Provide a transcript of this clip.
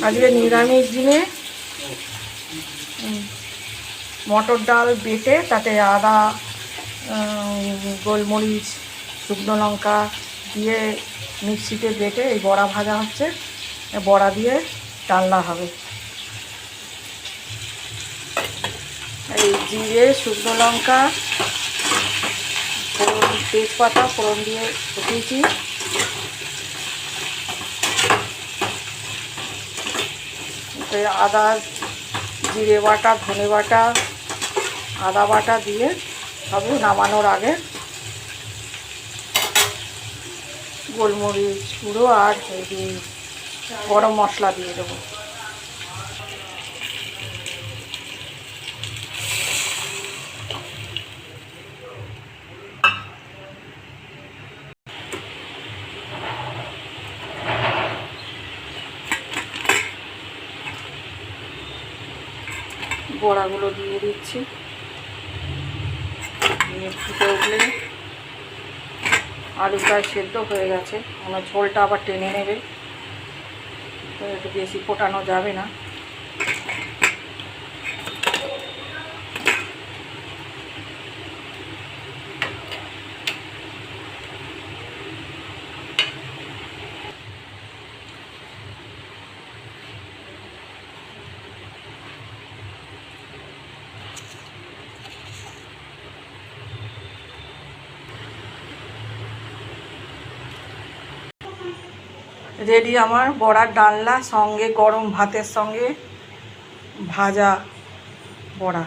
আজকে নিরামিষ দিনে মটর ডাল বেটে তাতে আদা, গোলমরিচ, শুকনো লঙ্কা দিয়ে মিক্সিতে বেটে এই বড়া ভাজা হচ্ছে। বড়া দিয়ে ডালনা হবে। এই জিরে, শুকনো লঙ্কা, ফোড়ন, তেজপাতা ফোড়ন দিয়ে ফুটিয়েছি। আদা, জিরে বাটা, ধনে বাটা, আদা বাটা দিয়ে হবে। নামানোর আগে গোলমরিচ গুঁড়ো আর গরম মশলা দিয়ে দেবো। বড়াগুলো দিয়ে দিচ্ছি। ফুটে উঠলে আলু প্রায় সেদ্ধ হয়ে গেছে, আমার ঝোলটা আবার টেনে নেবে, তো একটু বেশি ফোটানো যাবে না। রেডি আমার বড়ার ডালনা, সঙ্গে গরম ভাতের সঙ্গে ভাজা বড়া।